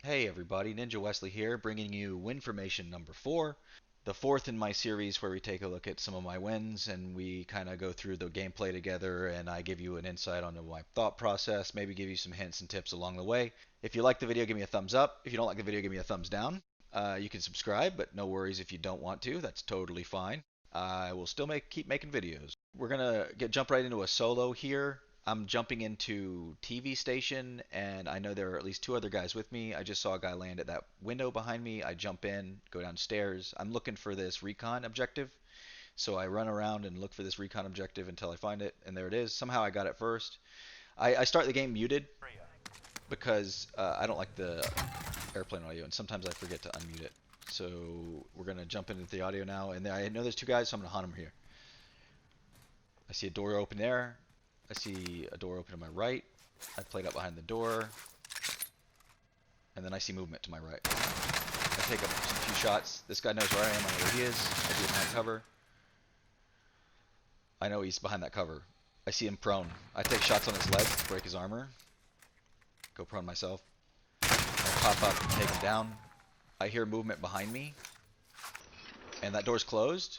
Hey everybody, Ninja Wesley here, bringing you Winformation number 4, the fourth in my series where we take a look at some of my wins and we kind of go through the gameplay together and I give you an insight onto my thought process, maybe give you some hints and tips along the way. If you like the video, give me a thumbs up. If you don't like the video, give me a thumbs down. You can subscribe, but no worries if you don't want to, that's totally fine. I will still keep making videos. We're gonna jump right into a solo here. I'm jumping into TV station, and I know there are at least two other guys with me. I just saw a guy land at that window behind me. I jump in, go downstairs. I'm looking for this recon objective, so I run around and look for this recon objective until I find it, and there it is. Somehow I got it first. I start the game muted because I don't like the airplane audio, and sometimes I forget to unmute it. So we're gonna jump into the audio now, and I know there's two guys, so I'm gonna hunt them here. I see a door open there. I see a door open to my right. I played up behind the door. And then I see movement to my right. I take up some few shots. This guy knows where I am. I know where he is. I see him behind cover. I know he's behind that cover. I see him prone. I take shots on his leg to break his armor. Go prone myself. I pop up and take him down. I hear movement behind me. And that door's closed.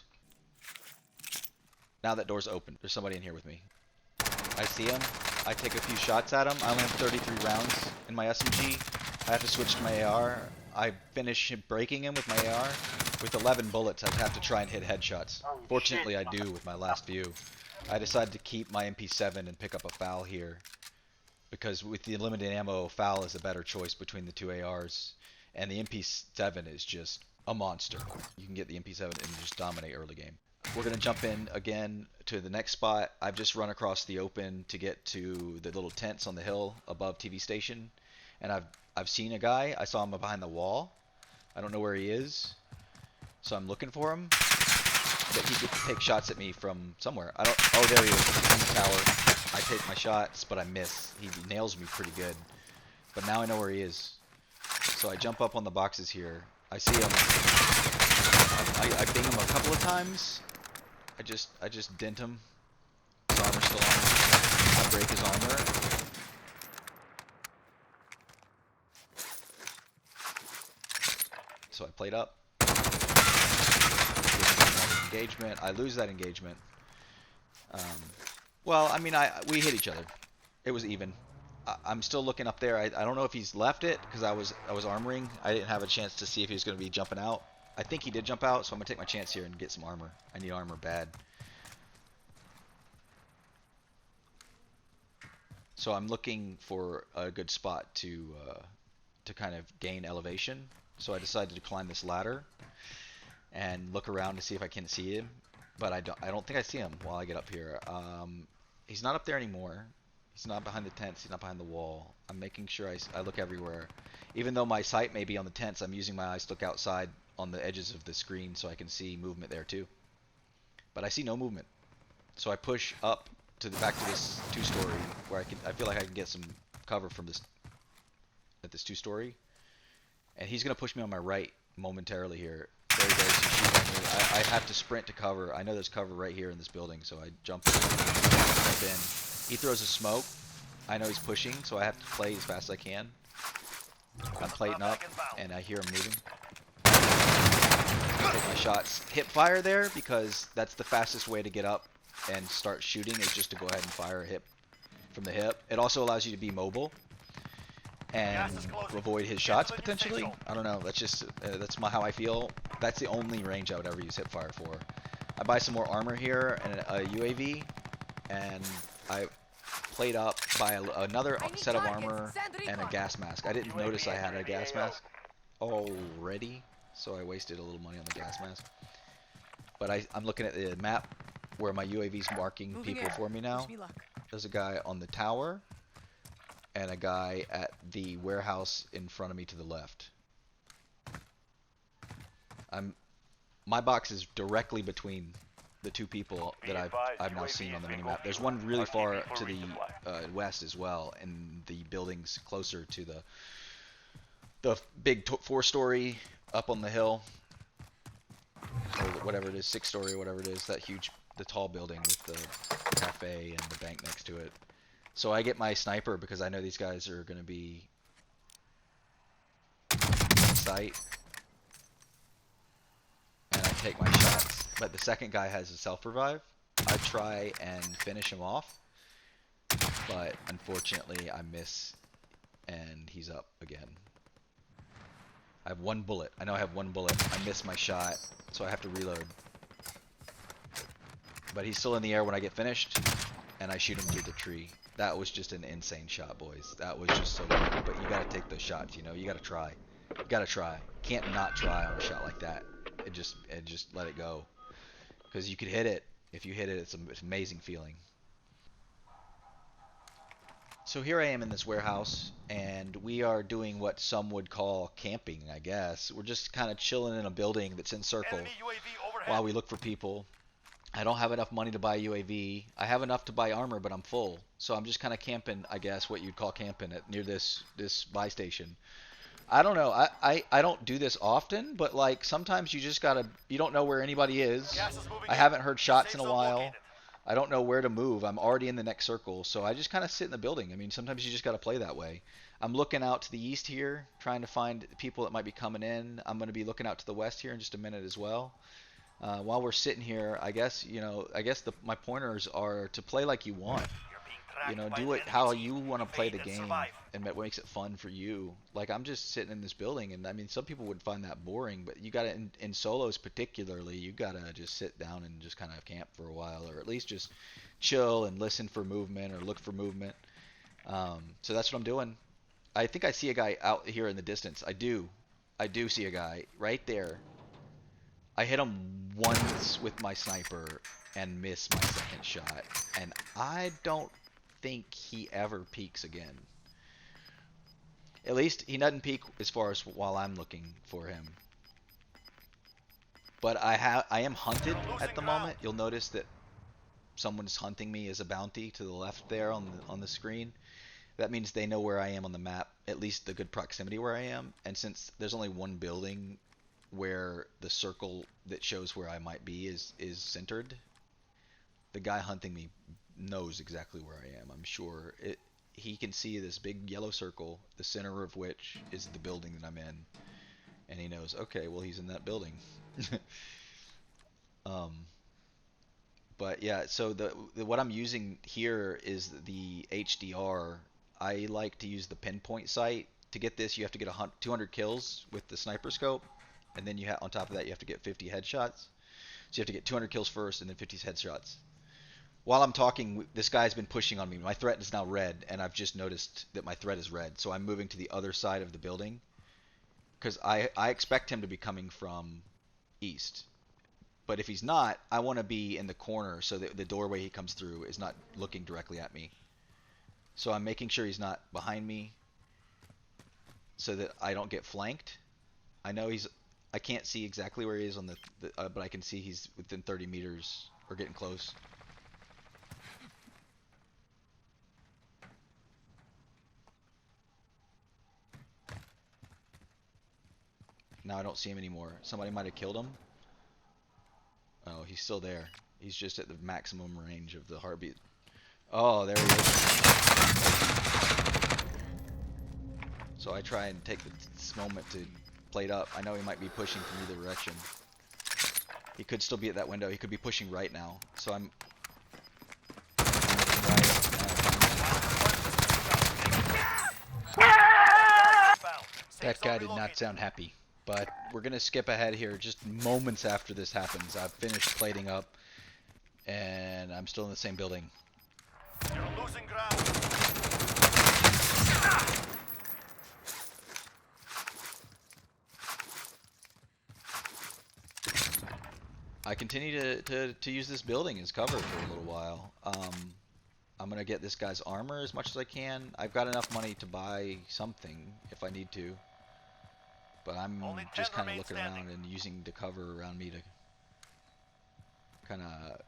Now that door's open. There's somebody in here with me. I see him. I take a few shots at him. I only have 33 rounds in my SMG. I have to switch to my AR. I finish breaking him with my AR. With 11 bullets, I'd have to try and hit headshots. Fortunately, I do with my last few. I decided to keep my MP7 and pick up a FAL here. Because with the limited ammo, FAL is a better choice between the two ARs. And the MP7 is just a monster. You can get the MP7 and just dominate early game. We're going to jump in again to the next spot. I've just run across the open to get to the little tents on the hill above TV station. And I've seen a guy. I saw him behind the wall. I don't know where he is. So I'm looking for him. But he could take shots at me from somewhere. Oh, there he is. In the tower. I take my shots, but I miss. He nails me pretty good. But now I know where he is. So I jump up on the boxes here. I see him. I bing him a couple of times. I just dent him. His armor's still on. I break his armor. So I played up. Engagement. I lose that engagement. Well, I mean, we hit each other. It was even. I'm still looking up there. I don't know if he's left it because I was armoring. I didn't have a chance to see if he was going to be jumping out. I think he did jump out, so I'm going to take my chance here and get some armor. I need armor bad. So I'm looking for a good spot to kind of gain elevation. So I decided to climb this ladder and look around to see if I can see him. But I don't think I see him while I get up here. He's not up there anymore. He's not behind the tents. He's not behind the wall. I'm making sure I look everywhere. Even though my sight may be on the tents, I'm using my eyes to look outside on the edges of the screen so I can see movement there too. But I see no movement. So I push up to back to this two-story where I feel like I can get some cover from this two-story. And he's gonna push me on my right momentarily here. There he goes. He's shooting at me. I have to sprint to cover. I know there's cover right here in this building, so I jump in. He throws a smoke. I know he's pushing, so I have to play as fast as I can. I'm plating up, and I hear him moving. I take my shots. Hip fire there, because that's the fastest way to get up and start shooting is just to go ahead and fire a hip from the hip. It also allows you to be mobile and avoid his shots potentially. I don't know. That's just that's how I feel. That's the only range I would ever use hip fire for. I buy some more armor here and a UAV, and I played up by another set of armor and a gas mask. I didn't notice I had a gas mask already, so I wasted a little money on the gas mask. But I'm looking at the map where my UAV's marking people for me now. There's a guy on the tower and a guy at the warehouse in front of me to the left. My box is directly between the two people that I've now seen on the minimap. There's one really far to the west as well, and the buildings closer to the big 4-story up on the hill, or whatever it is, 6-story or whatever it is, that huge, the tall building with the cafe and the bank next to it. So I get my sniper because I know these guys are going to be sight, and I take my shots. But the second guy has a self-revive. I try and finish him off, but unfortunately I miss, and he's up again. I have one bullet. I know I have one bullet. I missed my shot, so I have to reload. But he's still in the air when I get finished, and I shoot him through the tree. That was just an insane shot, boys. That was just so good. But you gotta take those shots, you know? You gotta try. You gotta try. Can't not try on a shot like that. And just let it go. Because you could hit it. If you hit it, it's an amazing feeling. So here I am in this warehouse, and we are doing what some would call camping, I guess. We're just kind of chilling in a building that's in circle while we look for people. I don't have enough money to buy UAV. I have enough to buy armor, but I'm full. So I'm just kind of camping, I guess, what you'd call camping at near this buy station. I don't know. I don't do this often, but like sometimes you just gotta, you don't know where anybody is. I haven't heard shots in a while. I don't know where to move. I'm already in the next circle, so I just kind of sit in the building. I mean, sometimes you just gotta play that way. I'm looking out to the east here, trying to find people that might be coming in. I'm gonna be looking out to the west here in just a minute as well. While we're sitting here, I guess, you know, my pointers are to play like you want. You know, do it how you want to play the game, and what makes it fun for you. Like, I'm just sitting in this building, and I mean, some people would find that boring, but you gotta, in solos particularly, you gotta just sit down and just kind of camp for a while, or at least just chill and listen for movement or look for movement. So that's what I'm doing. I think I see a guy out here in the distance. I do see a guy right there. I hit him once with my sniper and miss my second shot, and I don't think he ever peeks again. At least he doesn't peek as far as while I'm looking for him. But I am hunted at the moment. You'll notice that someone's hunting me as a bounty to the left there on the screen. That means they know where I am on the map, at least the good proximity where I am. And since there's only one building where the circle that shows where I might be is centered, the guy hunting me knows exactly where I am. I'm sure he can see this big yellow circle, the center of which is the building that I'm in, and he knows, okay, well, he's in that building. But yeah, so what I'm using here is the HDR. I like to use the pinpoint sight. To get this, you have to get 200 kills with the sniper scope, and then on top of that, you have to get 50 headshots. So you have to get 200 kills first, and then 50 headshots. While I'm talking, this guy's been pushing on me. My threat is now red, and I've just noticed that my threat is red. So I'm moving to the other side of the building, because I expect him to be coming from east. But if he's not, I want to be in the corner so that the doorway he comes through is not looking directly at me. So I'm making sure he's not behind me so that I don't get flanked. I know I can't see exactly where he is on but I can see he's within 30 meters or getting close. Now I don't see him anymore. Somebody might have killed him. Oh, he's still there. He's just at the maximum range of the heartbeat. Oh, there he is. So I try and take this moment to play it up. I know he might be pushing from either direction. He could still be at that window. He could be pushing right now. So I'm That guy did not sound happy. But we're going to skip ahead here just moments after this happens. I've finished plating up, and I'm still in the same building. You're losing ground. I continue to use this building as cover for a little while. I'm going to get this guy's armor as much as I can. I've got enough money to buy something if I need to. But I'm just kind of looking around and using the cover around me to kind of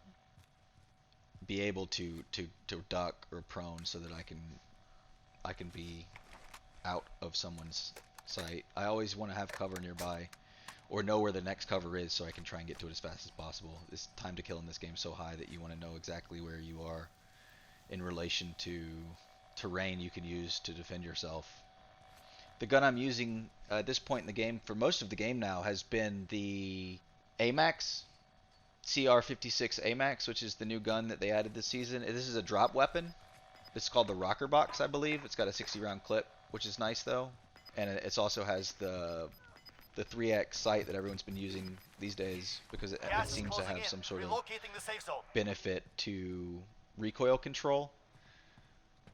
be able to duck or prone so that I can be out of someone's sight. I always want to have cover nearby or know where the next cover is so I can try and get to it as fast as possible. This time to kill in this game is so high that you want to know exactly where you are in relation to terrain you can use to defend yourself. The gun I'm using at this point in the game for most of the game now has been the AMAX CR56 AMAX, which is the new gun that they added this season. This is a drop weapon. It's called the Rocker Box, I believe. It's got a 60 round clip, which is nice though, and it also has the 3x sight that everyone's been using these days because it Gas is seems to closing have in. some sort of Relocating the safe zone. benefit to recoil control.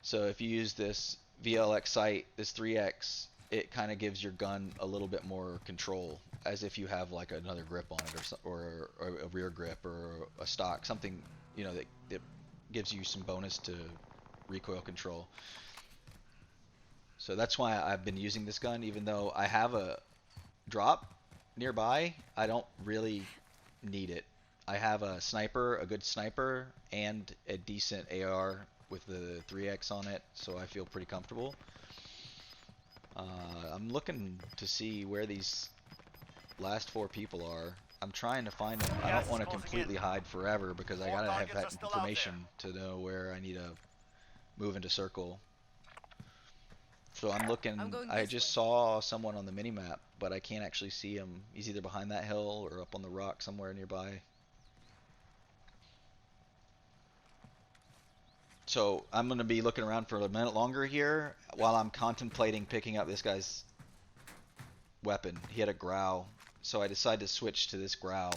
So if you use this VLX sight, this 3x, it kind of gives your gun a little bit more control, as if you have like another grip on it, or a rear grip, or a stock, something that gives you some bonus to recoil control. So that's why I've been using this gun, even though I have a drop nearby. I don't really need it. I have a sniper, a good sniper, and a decent AR with the 3x on it, so I feel pretty comfortable. I'm looking to see where these last four people are. I'm trying to find them. I don't want to completely hide forever because I gotta have that information to know where I need to move into circle. So I'm looking. I just saw someone on the minimap, but I can't actually see him. He's either behind that hill or up on the rock somewhere nearby. So I'm going to be looking around for a minute longer here while I'm contemplating picking up this guy's weapon. He had a growl, so I decided to switch to this growl,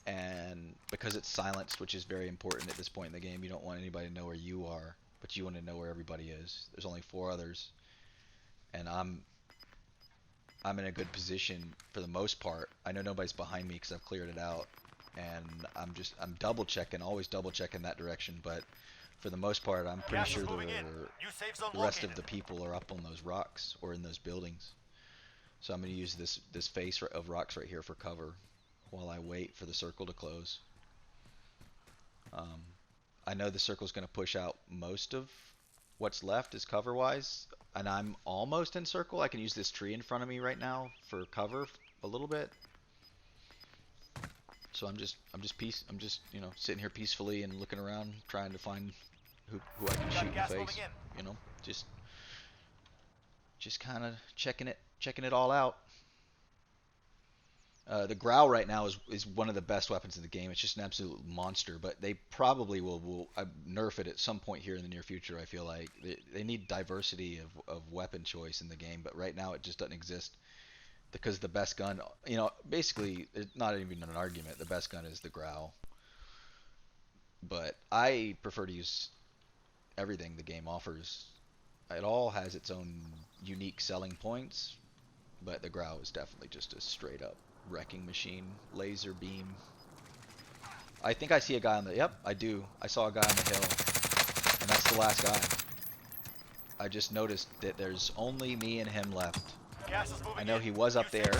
and because it's silenced, which is very important at this point in the game, you don't want anybody to know where you are, but you want to know where everybody is. There's only 4 others, and I'm in a good position for the most part. I know nobody's behind me because I've cleared it out, and I'm double checking, always double checking that direction, but for the most part, I'm pretty sure the rest of the people are up on those rocks or in those buildings. So I'm going to use this face of rocks right here for cover while I wait for the circle to close. I know the circle's going to push out most of what's left is cover-wise, and I'm almost in circle. I can use this tree in front of me right now for cover a little bit. So I'm just sitting here peacefully and looking around, trying to find who I can shoot in the face. Just kind of checking it all out. The growl right now is one of the best weapons in the game. It's just an absolute monster, but they probably will nerf it at some point here in the near future. I feel like they need diversity of weapon choice in the game, but right now it just doesn't exist because the best gun, basically, it's not even an argument. The best gun is the growl, but I prefer to use everything the game offers. It all has its own unique selling points, but the growl is definitely just a straight up wrecking machine. Laser beam. I think I see a guy on the, yep, I do. I saw a guy on the hill, and that's the last guy. I just noticed that there's only me and him left. I know he was up there.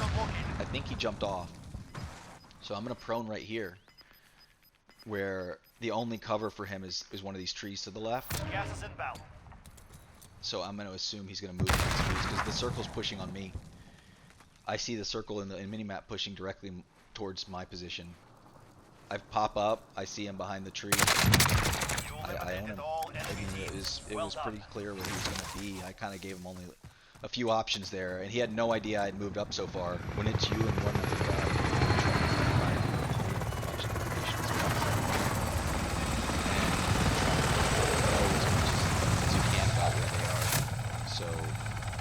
I think he jumped off. So I'm going to prone right here, where the only cover for him is one of these trees to the left. Gas is inbound. So I'm going to assume he's going to move in these trees because the circle's pushing on me. I see the circle in the minimap pushing directly towards my position. I pop up. I see him behind the tree. I own him. I mean, it was pretty clear where he was going to be. I kind of gave him only a few options there, and he had no idea I'd moved up so far. When it's you and one other guy, so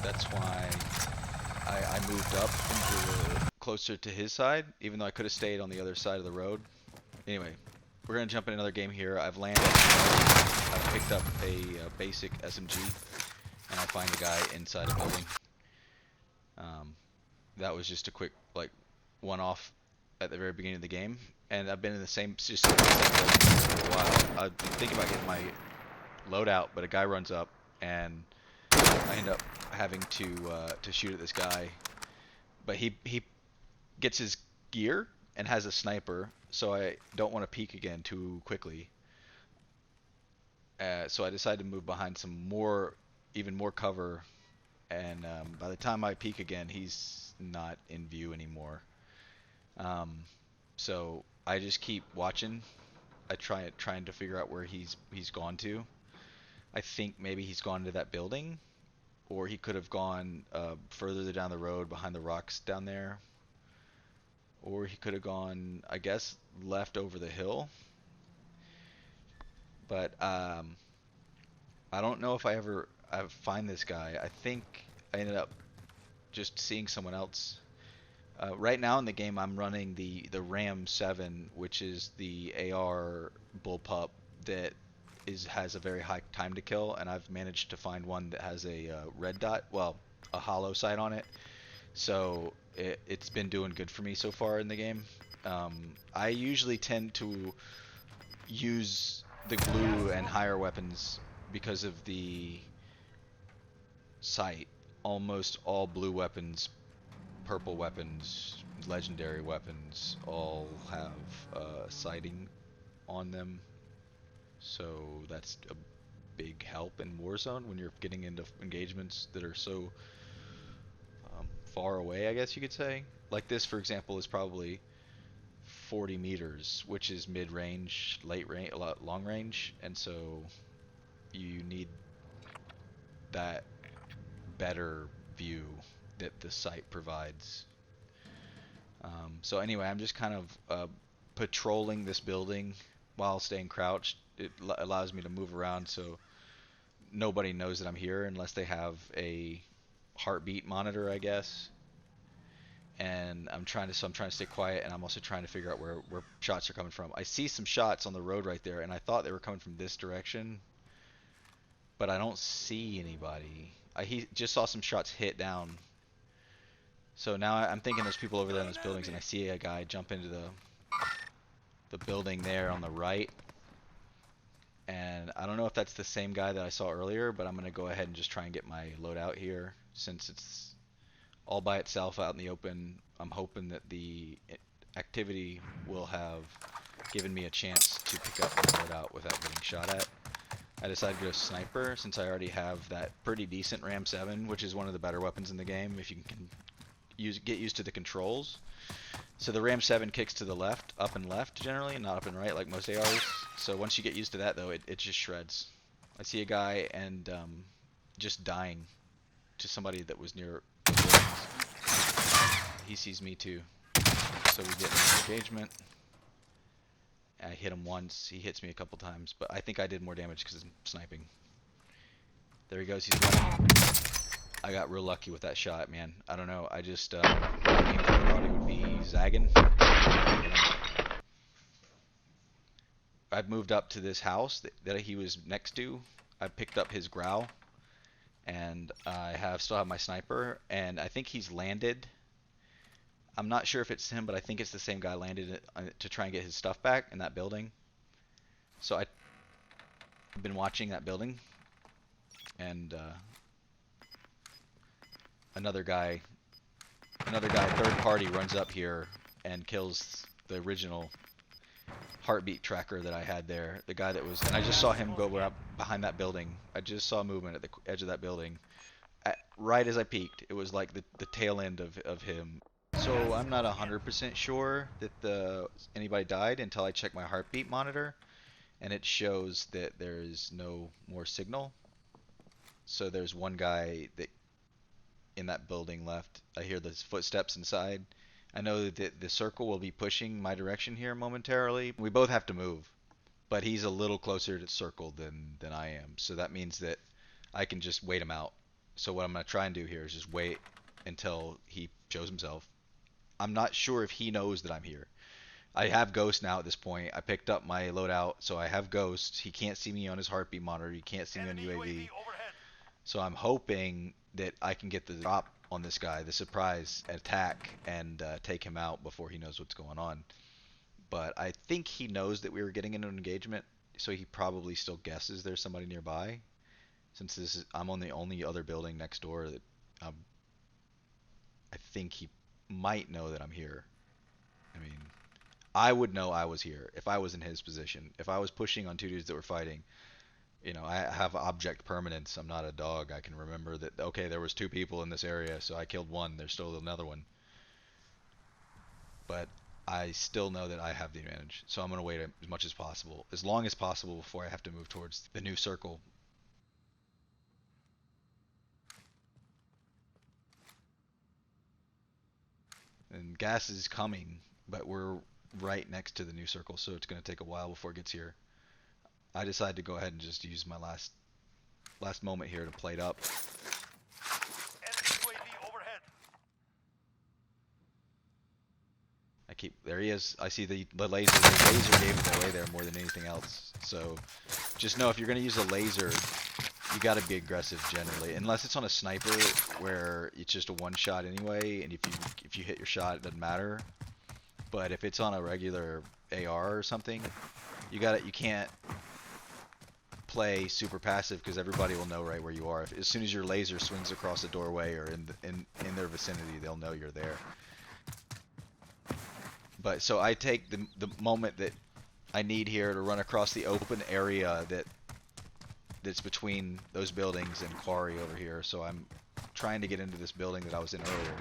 that's why I moved up into closer to his side, even though I could have stayed on the other side of the road. Anyway, we're gonna jump in another game here. I've landed. I picked up a basic SMG, and I find a guy inside a building. That was just a quick one-off at the very beginning of the game, and I've been in the same building for a while. I've been thinking about getting my loadout, but a guy runs up, and I end up having to shoot at this guy. But he gets his gear and has a sniper, so I don't want to peek again too quickly. So I decided to move behind some even more cover, and by the time I peek again, he's not in view anymore. So I just keep watching. Trying to figure out where he's gone to. I think maybe he's gone to that building, or he could have gone further down the road behind the rocks down there, or he could have gone, I guess, left over the hill. But I don't know if I find this guy. I think I ended up just seeing someone else. Right now in the game, I'm running the Ram 7, which is the AR bullpup that has a very high time to kill, and I've managed to find one that has a red dot, well, a hollow sight on it. So it's been doing good for me so far in the game. I usually tend to use the glue and higher weapons because of the sight. Almost all blue weapons, purple weapons, legendary weapons all have sighting on them. So that's a big help in Warzone when you're getting into engagements that are so far away, I guess you could say. Like this, for example, is probably 40 meters, which is mid-range, late range, long range, and so you need that better view that the site provides. So anyway, I'm just kind of patrolling this building while staying crouched. It allows me to move around so nobody knows that I'm here unless they have a heartbeat monitor, I guess. And I'm trying to stay quiet, and I'm also trying to figure out where shots are coming from. I see some shots on the road right there, and I thought they were coming from this direction, but I don't see anybody. He just saw some shots hit down. So now I'm thinking there's people over there in those buildings, and I see a guy jump into the building there on the right. And I don't know if that's the same guy that I saw earlier, but I'm going to go ahead and just try and get my loadout here since it's all by itself out in the open. I'm hoping that the activity will have given me a chance to pick up my loadout without getting shot at. I decided to go sniper since I already have that pretty decent Ram 7, which is one of the better weapons in the game if you can get used to the controls. So the Ram 7 kicks to the left, up and left generally, and not up and right like most ARs. So once you get used to that though, it just shreds. I see a guy and just dying to somebody that was near the buildings. He sees me too. So we get an engagement. I hit him once, he hits me a couple times, but I think I did more damage because I'm sniping. There he goes, he's running. I got real lucky with that shot, man. I don't know, I just aimed where I thought he would be zagging. I've moved up to this house that he was next to. I picked up his growl, and I still have my sniper, and I think he's landed. I'm not sure if it's him, but I think it's the same guy landed to try and get his stuff back in that building. So I've been watching that building, and another guy, third party, runs up here and kills the original heartbeat tracker that I had there. The guy that was, and I just saw him go up behind that building. I just saw movement at the edge of that building. Right as I peeked, it was like the tail end of him. So I'm not 100% sure that anybody died until I check my heartbeat monitor, and it shows that there is no more signal. So there's one guy that in that building left. I hear the footsteps inside. I know that the circle will be pushing my direction here momentarily. We both have to move, but he's a little closer to the circle than I am. So that means that I can just wait him out. So what I'm going to try and do here is just wait until he shows himself. I'm not sure if he knows that I'm here. I have Ghost now at this point. I picked up my loadout, so I have Ghost. He can't see me on his heartbeat monitor. He can't see me on UAV. So I'm hoping that I can get the drop on this guy, the surprise attack, and take him out before he knows what's going on. But I think he knows that we were getting into an engagement, so he probably still guesses there's somebody nearby. Since I'm on the only other building next door that I think he might know that I'm here. I mean, I would know I was here if I was in his position. If I was pushing on two dudes that were fighting, I have object permanence. I'm not a dog. I can remember that, okay, there was two people in this area, so I killed one. There's still another one. But I still know that I have the advantage. So I'm going to wait as much as possible, as long as possible before I have to move towards the new circle. And gas is coming, but we're right next to the new circle, so it's going to take a while before it gets here. I decided to go ahead and just use my last moment here to plate up. Enemy UAV overhead. There he is. I see the laser. The laser gave it away there more than anything else. So just know if you're going to use a laser, you got to be aggressive generally, unless it's on a sniper where it's just a one shot anyway, and if you hit your shot, it doesn't matter. But if it's on a regular AR or something, you can't play super passive because everybody will know right where you are. As soon as your laser swings across a doorway or in their vicinity, they'll know you're there. But so I take the moment that I need here to run across the open area that's between those buildings and quarry over here. So I'm trying to get into this building that I was in earlier.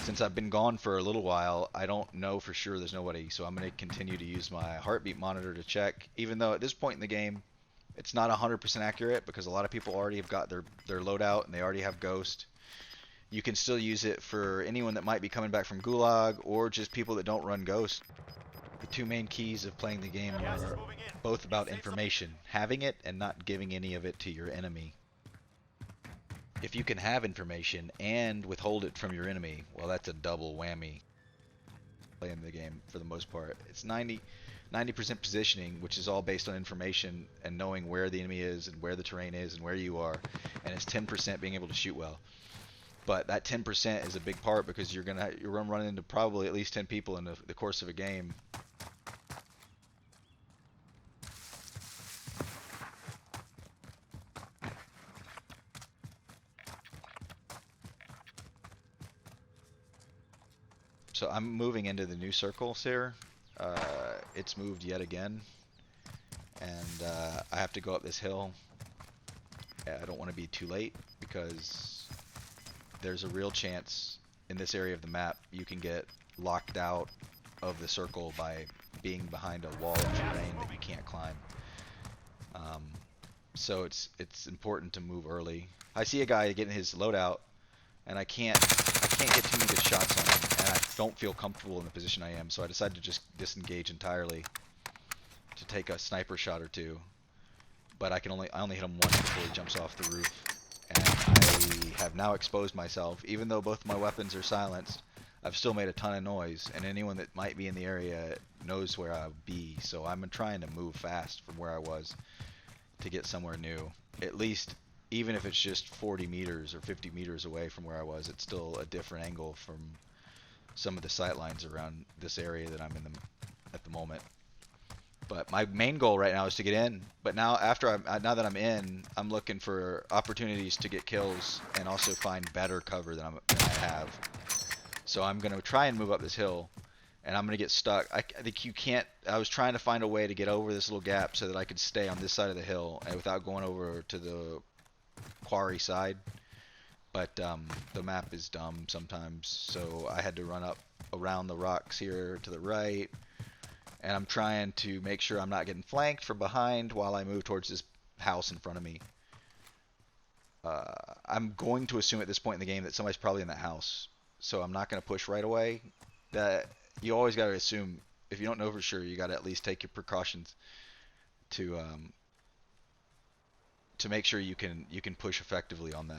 Since I've been gone for a little while, I don't know for sure there's nobody, so I'm going to continue to use my heartbeat monitor to check, even though at this point in the game it's not 100% accurate because a lot of people already have got their loadout and they already have Ghost. You can still use it for anyone that might be coming back from Gulag or just people that don't run Ghost. The two main keys of playing the game are both about information, having it and not giving any of it to your enemy. If you can have information and withhold it from your enemy, well, that's a double whammy. Playing the game for the most part. It's 90% positioning, which is all based on information and knowing where the enemy is and where the terrain is and where you are, and it's 10% being able to shoot well. But that 10% is a big part because you're gonna run into probably at least 10 people in the course of a game. So I'm moving into the new circles here. It's moved yet again, and I have to go up this hill. I don't want to be too late because there's a real chance in this area of the map you can get locked out of the circle by being behind a wall of terrain that you can't climb. So it's important to move early. I see a guy getting his loadout, and I can't get too many good shots on him, and I don't feel comfortable in the position I am, so I decided to just disengage entirely to take a sniper shot or two. But I only hit him once before he jumps off the roof, and I have now exposed myself. Even though both my weapons are silenced, I've still made a ton of noise, and anyone that might be in the area knows where I'll be, so I'm trying to move fast from where I was to get somewhere new. At least, even if it's just 40 meters or 50 meters away from where I was, it's still a different angle from some of the sight lines around this area that I'm in at the moment. But my main goal right now is to get in. But now now that I'm in, I'm looking for opportunities to get kills and also find better cover than I have. So I'm going to try and move up this hill, and I'm going to get stuck. I think you can't. I was trying to find a way to get over this little gap so that I could stay on this side of the hill and without going over to the quarry side. But the map is dumb sometimes, so I had to run up around the rocks here to the right. And I'm trying to make sure I'm not getting flanked from behind while I move towards this house in front of me. I'm going to assume at this point in the game that somebody's probably in that house, so I'm not going to push right away. That you always got to assume, if you don't know for sure, you got to at least take your precautions to make sure you can push effectively on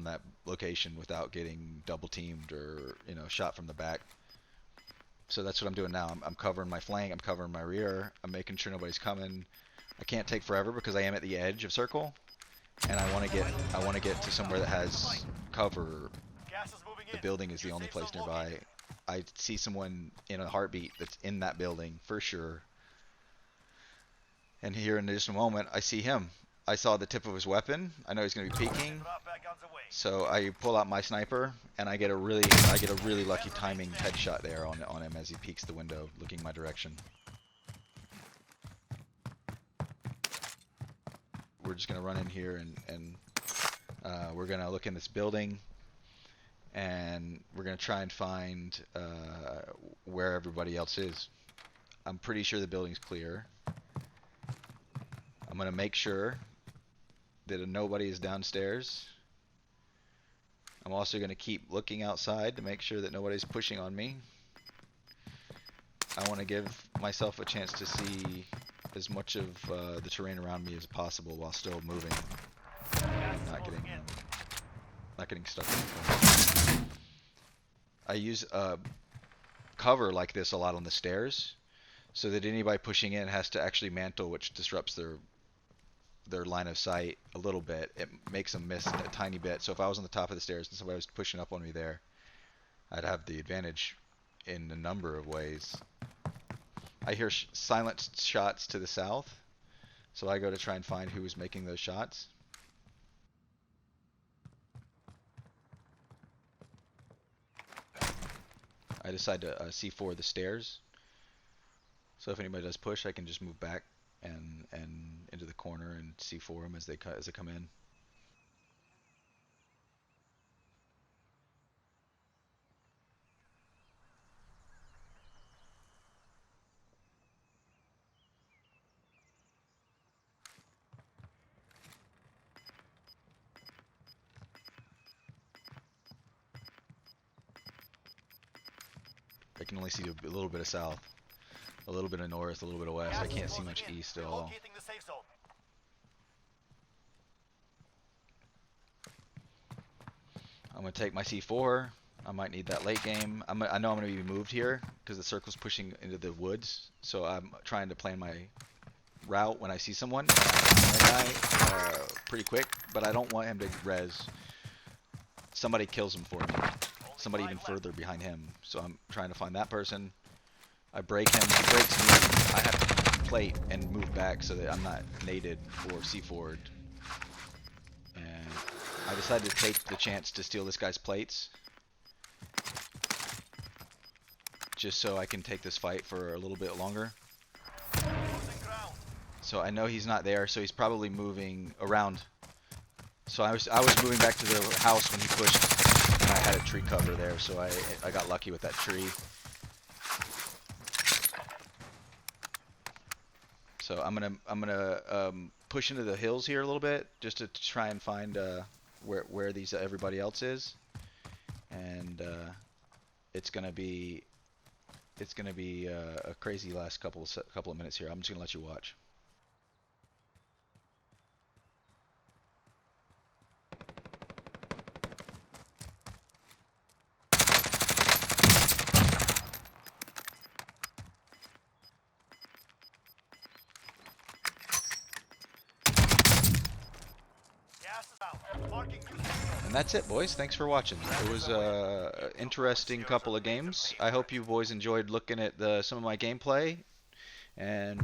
that location without getting double teamed or shot from the back. So that's what I'm doing now. I'm covering my flank, I'm covering my rear, I'm making sure nobody's coming. I can't take forever because I am at the edge of circle, and I want to get to somewhere that has cover. The building is the only place nearby. I see someone in a heartbeat that's in that building for sure. And here in just a moment, I see him. I saw the tip of his weapon. I know he's going to be peeking. So I pull out my sniper, and I get a really lucky timing headshot there on him as he peeks the window, looking my direction. We're just gonna run in here and we're gonna look in this building, and we're gonna try and find where everybody else is. I'm pretty sure the building's clear. I'm gonna make sure that nobody is downstairs. I'm also going to keep looking outside to make sure that nobody's pushing on me. I want to give myself a chance to see as much of the terrain around me as possible while still moving. Not getting stuck in the corner. I use cover like this a lot on the stairs, so that anybody pushing in has to actually mantle, which disrupts their line of sight a little bit. It makes them miss a tiny bit. So if I was on the top of the stairs and somebody was pushing up on me there, I'd have the advantage in a number of ways. I hear silent shots to the south, so I go to try and find who was making those shots. I decide to C4 the stairs, so if anybody does push, I can just move back and into the corner and C4 them as they come in. I can only see a little bit of south, a little bit of north, a little bit of west. I can't see much east at all. I'm going to take my C4. I might need that late game. I know I'm going to be moved here because the circle's pushing into the woods. So I'm trying to plan my route when I see someone. Pretty quick, but I don't want him to res. Somebody kills him for me. Somebody even further behind him. So I'm trying to find that person. I break him. He breaks me. I have to plate and move back so that I'm not naded or C4'd. And I decided to take the chance to steal this guy's plates, just so I can take this fight for a little bit longer. So I know he's not there, so he's probably moving around. So I was moving back to the house when he pushed, and I had a tree cover there, so I got lucky with that tree. So I'm gonna push into the hills here a little bit, just to try and find where everybody else is, and it's gonna be a crazy last couple of minutes here. I'm just gonna let you watch. And that's it, boys. Thanks for watching. It was an interesting couple of games. I hope you boys enjoyed looking at some of my gameplay, and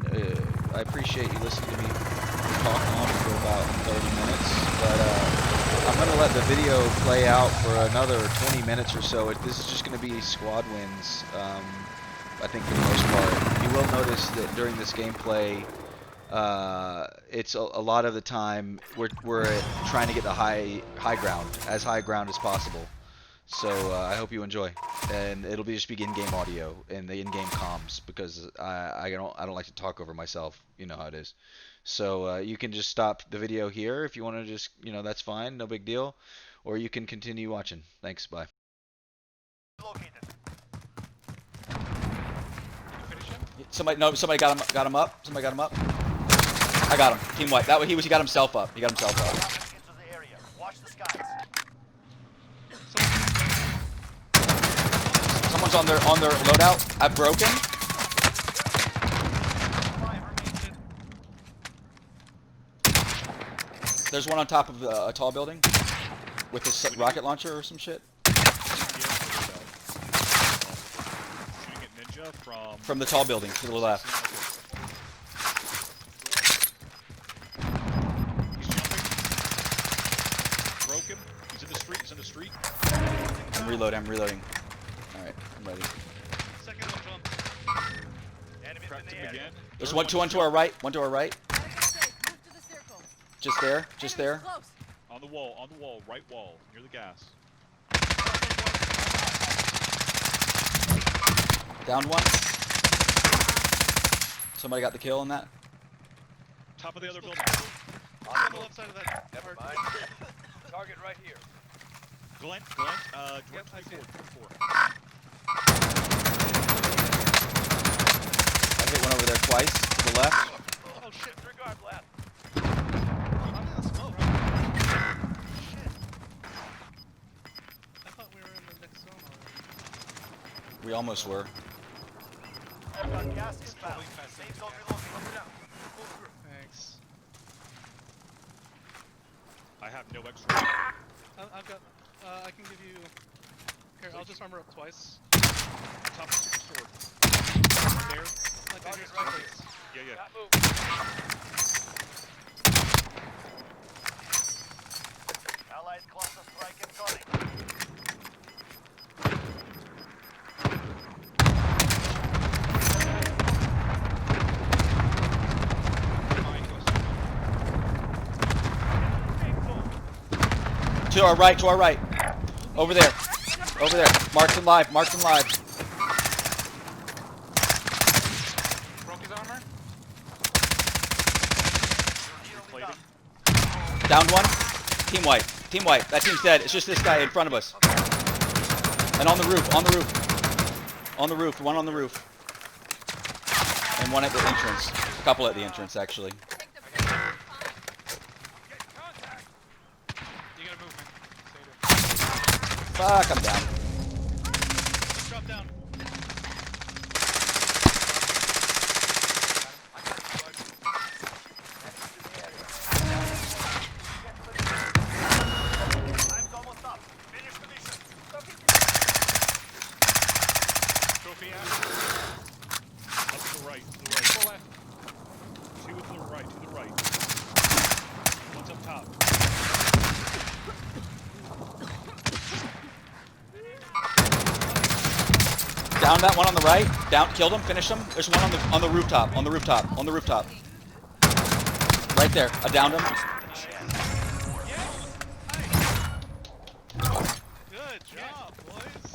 I appreciate you listening to me talk on for about 30 minutes. But I'm going to let the video play out for another 20 minutes or so. This is just going to be squad wins, I think, for the most part. You will notice that during this gameplay, it's a lot of the time we're trying to get the high ground, as high ground as possible. So I hope you enjoy, and it'll just be in-game audio and the in-game comms, because I don't like to talk over myself. You know how it is. So you can just stop the video here if you want to. Just, that's fine, no big deal, or you can continue watching. Thanks, bye. Somebody got him up. Somebody got him up. I got him. Team white. That way he got himself up. He got himself up. Someone's on their loadout. I've broken. There's one on top of a tall building with a rocket launcher or some shit. From the tall building to the left. Broken. He's in the street. He's in the street. I'm reloading. Alright, I'm ready. Second one jump. Cracked him again. There's one to our right. One to our right. Just there. On the wall, right wall, near the gas. Down one. Somebody got the kill on that. Top of the other building. On the left side of that. Never mind. Target right here. Glenn, Yep, I see it. 24. I hit one over there twice to the left. Oh shit. Disregard left. I'm in the smoke. Shit. I thought we were in the next zone already. We almost were. I've got gas inbound. Probably fast Safe enough, zone yeah. relocated. Down. Move through. Thanks. I have no extra. I've got. I can give you. Here, I'll just armor up twice. Top super sword. There. Like Target here's right my here. face. Yeah. Got move. Allied cluster strike incoming. Mine goes. To our right, to our right. Over there. Over there. Marked and live, marked and live. Broke his armor. Plated. Downed one. Team white. Team white. That team's dead. It's just this guy in front of us. And on the roof, on the roof. On the roof, one on the roof. And one at the entrance. A couple at the entrance, actually. You gotta move, man. Stay there. Fuck, I'm down. Let's drop down. Time's almost up. Finish the mission. Trophy out. Up to the right. To the right. Full left. Two to the right. To the right. One's up top. Down that one on the right. Down, killed him, finished him. There's one on the rooftop, on the rooftop, on the rooftop. Right there. I downed him. Good job, boys.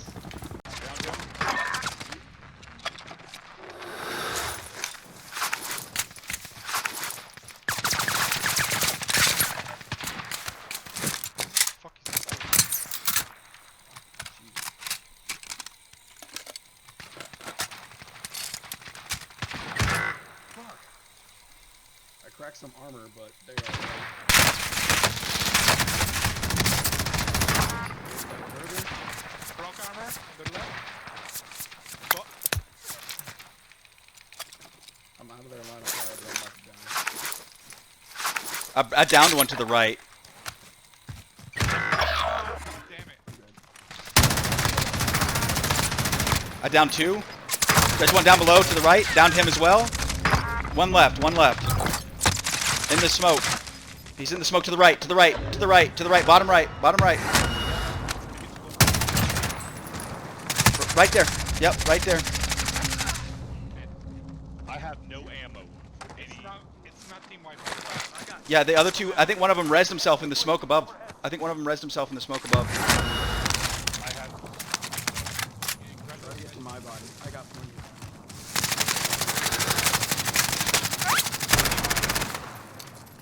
Down, down. Fuck you. Fuck. I cracked some armor, but they are right. Broke armor. Good left. I'm out of their line of fire, but I'm about to die. I downed one to the right. Damn it. I downed two. There's one down below to the right. Downed him as well. One left, one left. In the smoke. He's in the smoke to the right, to the right, to the right, to the right. Bottom right, bottom right. Right there. Yep, right there. I have no ammo. Any. It's not team wipe. I got. Yeah, the other two, I think one of them rezzed himself in the smoke above. I think one of them rezzed himself in the smoke above. I have. Try to get to my body. I got plenty.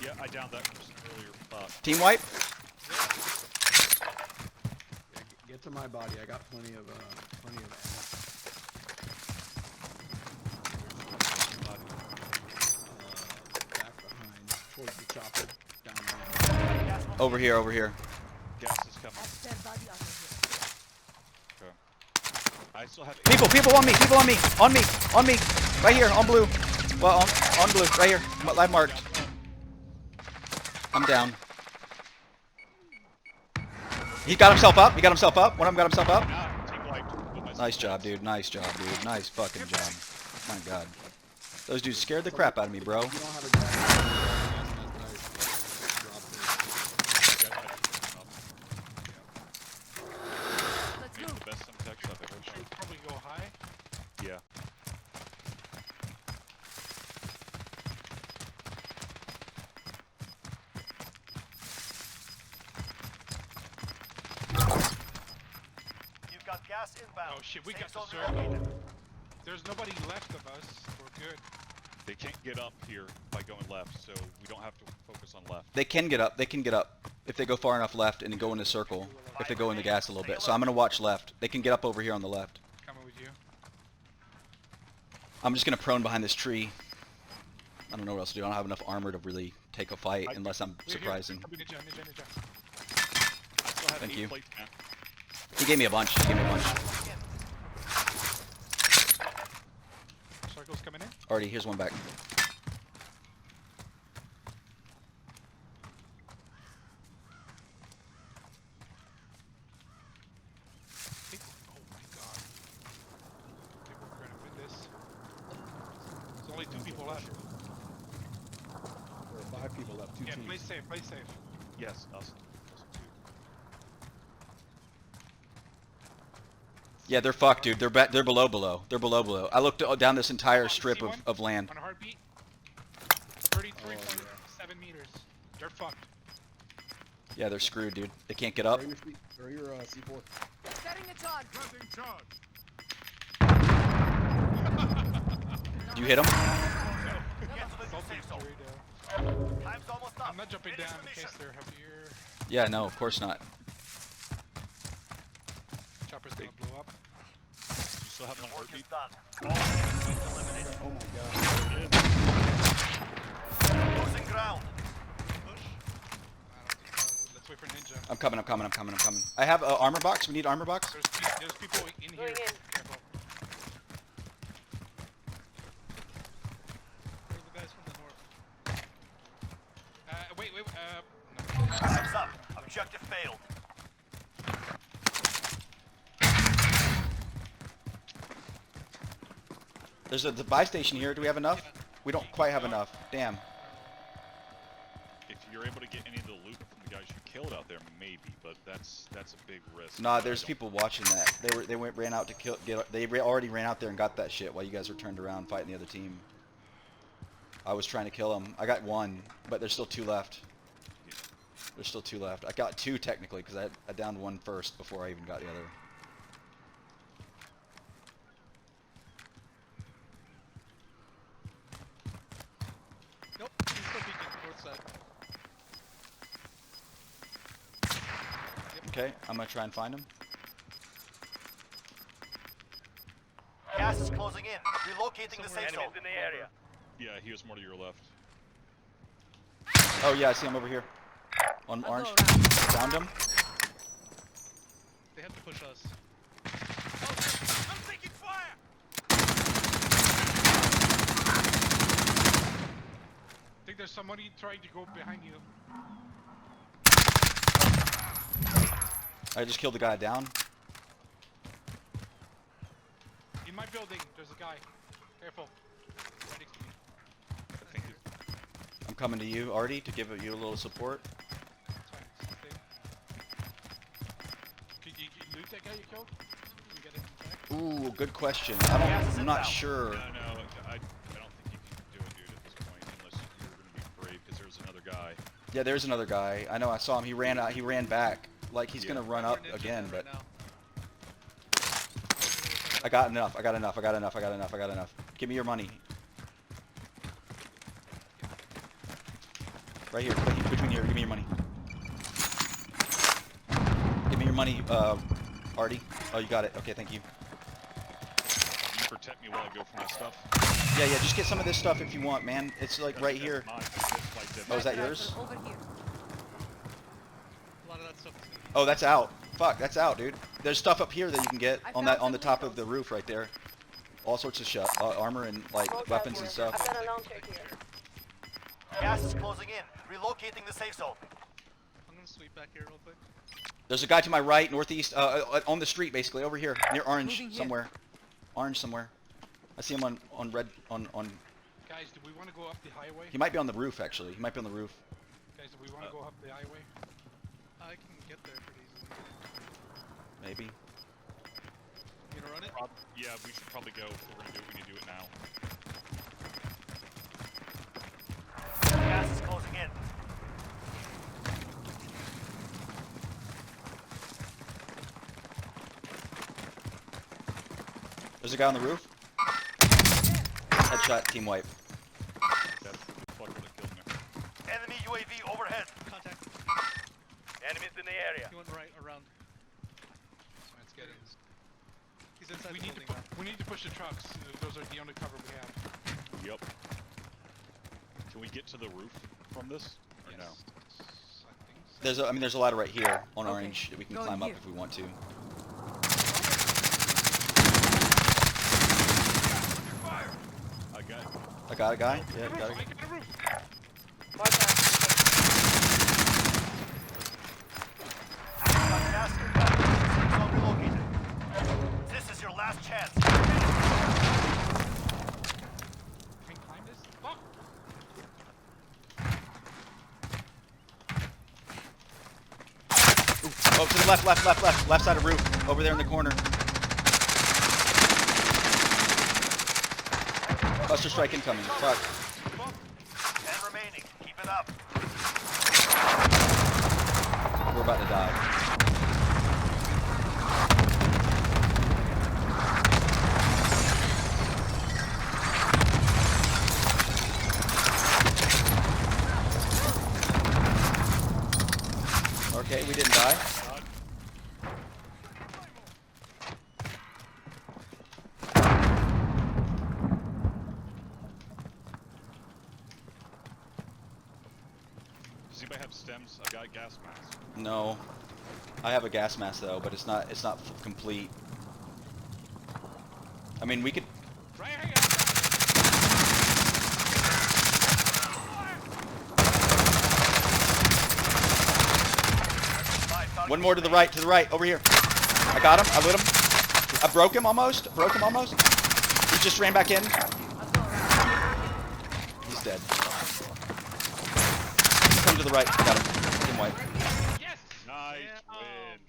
Yeah, I downed that person earlier. Team wipe? Yeah, get to my body. I got plenty of ammo. Back behind, towards the chopper, down there. Over here, over here. Gas is coming. Okay. I still have. People on me, on me, right here, on blue. Well, on blue, right here, live marked. I'm down. He got himself up, one of them got himself up. Ah, team wiped. With my Nice job, dude, nice fucking job. My god. Those dudes scared the crap out of me, bro. You don't have a gas. Drop Let's move. The best syntax I've ever Should heard. probably go high. Yeah. You've got gas inbound. Oh shit, we Safe got the zone circle. relocated. There's nobody left of us. We're good. They can't get up here by going left, so we don't have to focus on left. They can get up, if they go far enough left and then go in a circle. If they go in the gas a little bit. So I'm gonna watch left. They can get up over here on the left. Coming with you. I'm just gonna prone behind this tree. I don't know what else to do. I don't have enough armor to really take a fight unless I'm We're here. surprising. Ninja. I still have Thank 8 you. plates, man. He gave me a bunch. He gave me a bunch. Circle's coming in. Already, here's one back. Oh my god. I think we're gonna win this. There's only 2 people left. There are 5 people left. 2 Yeah, teams. play safe, play safe. Yes, us. Yeah, they're fucked, dude. They're below. They're below. I looked down this entire Oh, strip see of, one? of land. On a heartbeat. 33.7 meters. They're fucked. Yeah, they're screwed, dude. They can't get up. Throw your C- throw your C4. Setting a charge. Do you hit him? Get to the Don't safe be zone. worried, Time's almost up. I'm not jumping Finish down the in case mission. they're heavier. Yeah, no, of course not. Chopper's gonna blow up. You still have one Work is heartbeat? done. All enemies eliminated. Oh my god. Losing ground. Push. I don't think so. Let's wait for Ninja. I'm coming. I have an armor box. We need armor box. There's people in here. Careful. Where are the guys from the north? Wait. No. Time's up. Objective failed. There's a buy station here. Do we have enough? We don't quite have enough. Damn. If you're able to get any of the loot from the guys you killed out there, maybe, but that's a big risk. Nah, there's people watching that. They ran out to kill. Already ran out there and got that shit while you guys were turned around fighting the other team. I was trying to kill them. I got one, but there's still 2 left. There's still 2 left. I got 2 technically because I downed one first before I even got the other. Nope, he's still peeking, north side. Okay, I'm gonna try and find him. Gas is closing in. Relocating the safe zone. in the area. Yeah, he was more to your left. Oh yeah, I see him over here. On orange. Found him. They have to push us. I'm taking fire. I think there's somebody trying to go behind you. I just killed the guy down. In my building, there's a guy. Careful. Right next to me. I think I'm coming to you, Artie, to give you a little support. It's fine. It's safe. Can you loot that guy you killed? Can you get him back? Ooh, good question. I'm not sure. no, I don't think you can do it, dude, at this point, unless you're gonna be brave, because there's another guy. Yeah, there's another guy. I know. I saw him. He ran out. He ran back. Like he's gonna run up We're ninja again, right but now. I got enough. Give me your money. Right here, between here. Give me your money. Give me your money, Artie. Oh, you got it. Okay, thank you. Can you protect me while I go for my stuff? Yeah, just get some of this stuff if you want, man. It's like right That's here. mine. That's like that. Oh, is that yours? Over here. A lot of that stuff is gonna be Oh, that's out. Fuck, that's out, dude. There's stuff up here that you can get I on found that on some the top of windows. the roof right there. All sorts of shit, armor and like weapons and stuff. I've got a launcher here. Gas is closing in. Relocating the safe zone. I'm gonna sweep back here real quick. There's a guy to my right, northeast, on the street basically, over here near orange Moving here. somewhere. Orange somewhere. I see him on red on. Guys, do we want to go up the highway? He might be on the roof actually. He might be on the roof. Guys, do we want to go up the highway? I can get there pretty easily. Maybe. You gonna run it? Yeah, we should probably go. If we're gonna do it, we need to do it now. Gas is closing in. There's a guy on the roof. Headshot, team wipe. That's the fucker that killed me. Enemy UAV overhead. Contact. Enemies in the area. He went right around. Let's get it. He's inside We the need to building now. we need to push the trucks. Those are the only cover we have. Yep. Can we get to the roof from this? Or Yes. no? I think so. There's a ladder right here on Okay, orange that we can going climb up here. if we want to. I got. I got a guy. Yeah, Roof, got a I guy. got a roof. Got gas inbound. Safe zone relocated. This is your last chance. Can you climb this? Fuck. Ooh. Oh, to the left side of roof, over there in the corner. Buster strike incoming. Fuck. 10 remaining. Keep it up. We're about to die. Okay, we didn't die. Does anybody have stems? I got gas masks. No. I have a gas mask though, but it's not complete. I mean, we could. Right here. One more to the right, over here. I got him. I lit him. I broke him almost. He just ran back in. He's dead. Come to the right. Got him. Team white. Yes. Nice Yeah, win.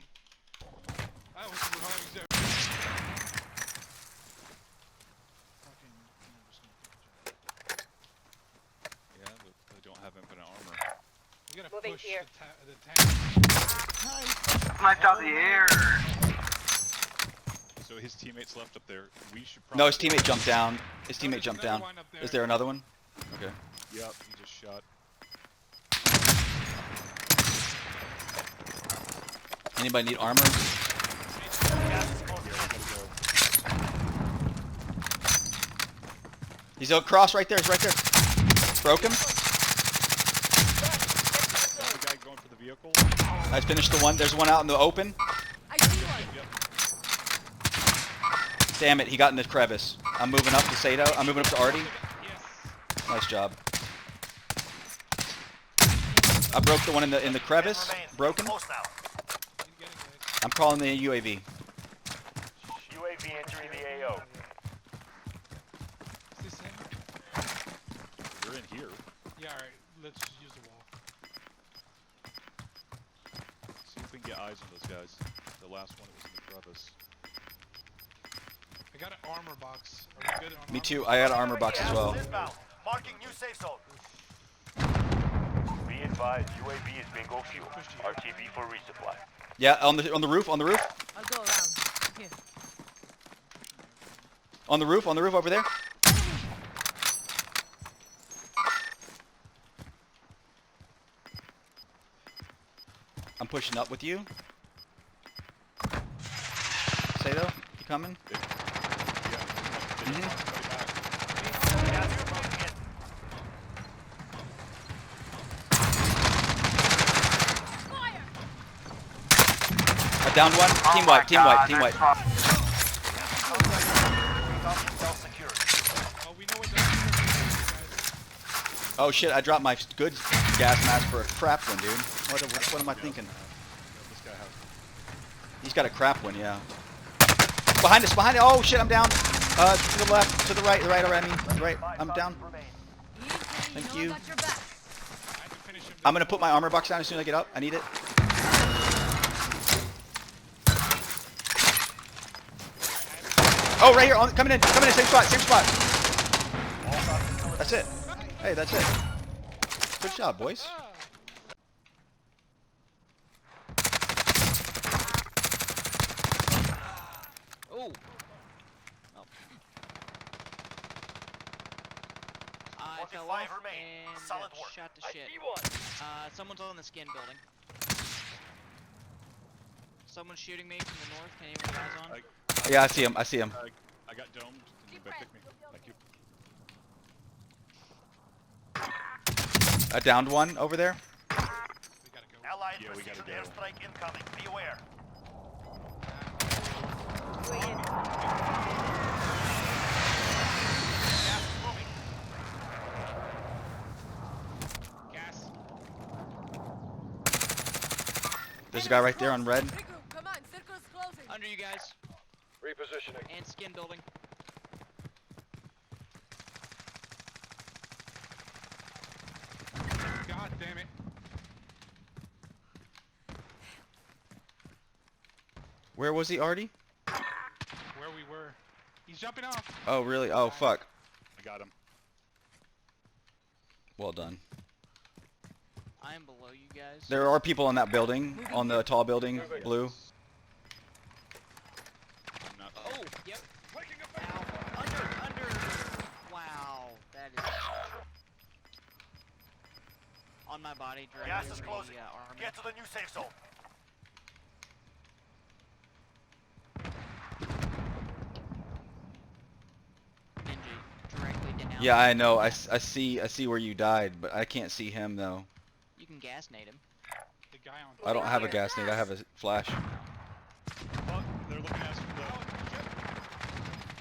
That was good hunting there. Yeah, but they don't have infinite armor. We gotta Moving push here. the tank. Sniped out the air. So his teammates left up there. We should probably. No, his teammate jumped down. There's another one up there. Is there another one? Okay. Yep, he just shot. Anybody need armor? Gas is closing Yeah, we in. gotta go. He's across right there. He's right there. Broke him. Got the guy going for the vehicle. I finished the one. There's one out in the open. I see one. Yep. Damn it, he got in the crevice. I'm moving up to Sato. I'm moving up to Artie. Yes. Nice job. I broke the one in the 10 crevice. remain. Broken. Close now. I'm getting it. I'm calling the UAV. UAV entering the AO. Is this him? You're in here. Yeah, alright. Let's just use the wall. See if we can get eyes on those guys. The last one that was in the crevice. I got an armor box. Are we good on Me armor? too. I had an armor box as well. Gas is inbound. Marking new safe zone. Be advised, UAV is bingo fuel. RTB for resupply. Yeah, on the roof. I'll go around. Here. On the roof over there. I'm pushing up with you. Sato, you coming? Yeah. Mhm. Gas is closing in. I downed one. Team wipe. Cell secured. Oh, we know what the guys. Oh shit, I dropped my good gas mask for a crap one, dude. What am I thinking? This guy has. He's got a crap one, yeah. Behind us. Oh shit, I'm down. To the left, to the right, right. I'm down. Easy, Thank I you. got your back. I had to finish him. I'm gonna put my armor box down as soon as I get up. I need it. Oh, right here. Coming in. Same spot. That's it. Hey, that's it. Good job, boys. Ah. Oh. I fell 45 off remain. and Solid got work. shot to I shit. see one. Someone's on the skin building. Someone's shooting me from the north. Can anyone guys on? Yeah, I see him. I see him. I got domed. Can you pick me? Thank you. I downed one over there. We gotta go. Allied Yeah, we gotta precision go. airstrike incoming. Be aware. Wait in. Gas is moving. Gas. There's a guy right there on red. Regroup. Come on. Circle's closing. Under you guys. Repositioning. And skin building. God damn it. Where was he, Artie? Where we were. He's jumping off. Oh, really? Oh, fuck. I got him. Well done. I am below you guys. There are people in that building, on the tall building, blue. I'm not. Oh, yep. Ow. Under. Wow. That is. On my body, directly Gas is over closing. the armor. Get to the new safe zone. Ninja, directly down. Yeah, I know. I see where you died, but I can't see him though. You can gas nade him. The guy on. I don't have a gas nade. I have a flash. Well, they're looking at us from the.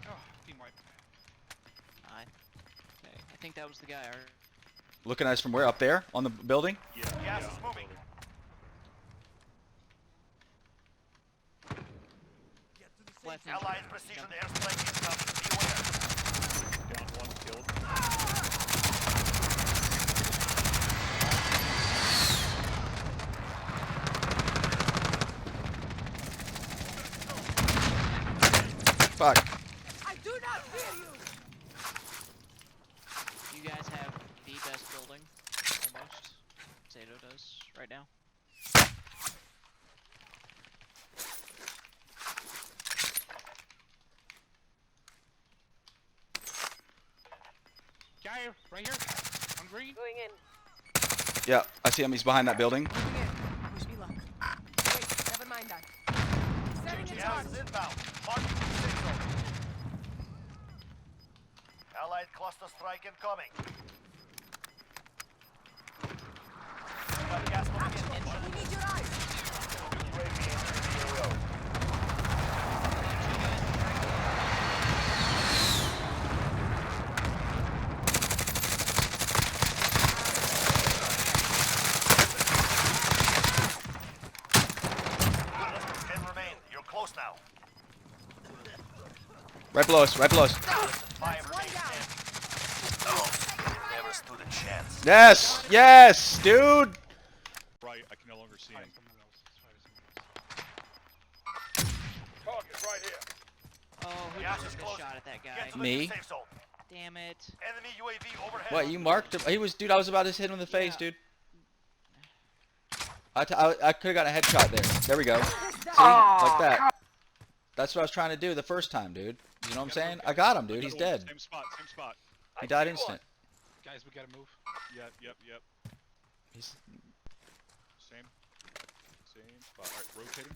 Oh, team wipe. Okay, I think that was the guy. Looking at us from where? Up there? On the building? Yeah. Gas yeah, is moving. Left ninja. Allied precision Jump. airstrike incoming. Be aware. Down one, killed. Fuck. I do not fear you. You guys have the best building, almost. Zato does right now. Guy right here. On green. Going in. Yeah, I see him. He's behind that building. Moving in. Wish me luck. Wait. Never mind that. Setting a Gas target. is inbound. Marking the safe zone. Allied cluster strike incoming. Got gas moving in. We need your eyes. UAV entering the AO. Close now. Right below us. Right below us. Five One remain down. standing. Never stood a chance. Yes. Yes, dude. Right, I can no longer see him. Find someone else. Let's find someone else. Target right here. Oh, who Gas just is took a closing. shot at that Get guy? to the Me? new safe zone. Damn it. Enemy UAV overhead. What, you marked him? He was, dude, I was about to hit him in the face, Yeah. dude. I could have got a headshot there. There we go. See? Like that. That's what I was trying to do the first time, dude. You know what I'm saying? I got him, dude. He's Another one, dead. Same spot, same spot. He died instant. Guys, we gotta move. Yep. He's, Same spot. Alright, rotating.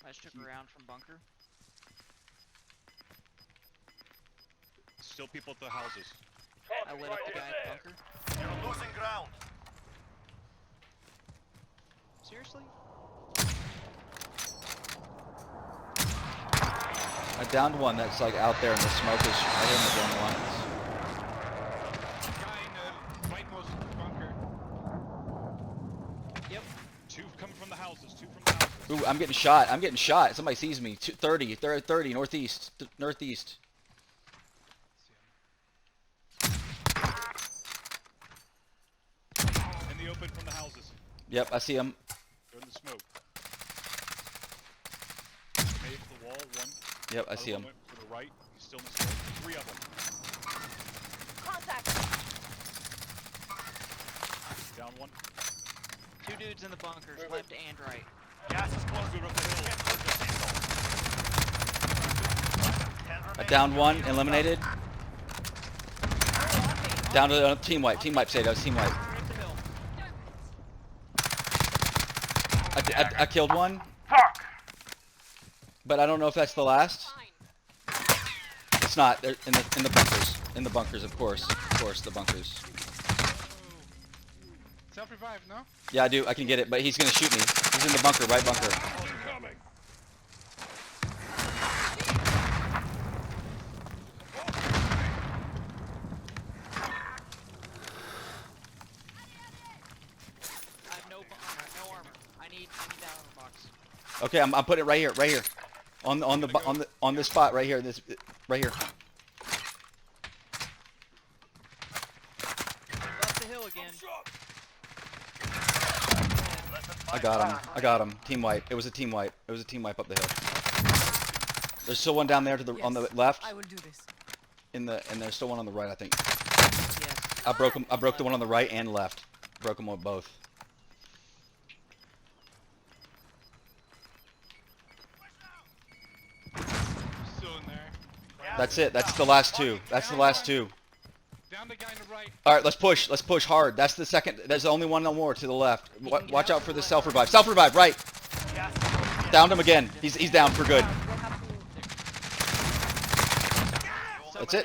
I just took a round from bunker. Still people at the houses. I lit up the guy at bunker. You're losing ground. Seriously? I downed one that's like out there in the smoke. I hit him again once. Guy in the rightmost bunker. Yep. Two coming from the houses. Ooh, I'm getting shot. I'm getting shot. Somebody sees me. 30, 30, northeast. Northeast. In the open from the houses. Yep, I see him. They're in the smoke. Made it to the wall, one. Yep, I Other see one him. went to the right. He's still in the smoke. Three of them. Contact. Down one. Two dudes in the bunkers, left and right. Gas is close. Good up the hill. Get to the safe zone. 10 I remain. downed one. Eliminated. Down to the team wipe, Sados, team wipe. Right the hill. I killed one. But I don't know if that's the last. It's not. They're in the bunkers. In the bunkers, of course, the bunkers. Self-revive, no? Yeah, I do. I can get it, but he's gonna shoot me. He's in the bunker, right bunker. I have no armor. I need that armor box. Okay, I'm putting it right here, on this spot right here, right here. Up the hill again. I got him. Team wipe. It was a team wipe. Up the hill. There's still one down there on the left. I will do this. And there's still one on the right, I think. Yes. I broke him. I broke the one on the right and left. Broke them both. Still in there. That's it. That's the last two. Down the guy on the right. All right, let's push. Let's push hard. That's the second. There's only one more to the left. Watch out for the self revive. Self revive, right? Downed him again. He's down for good. That's it.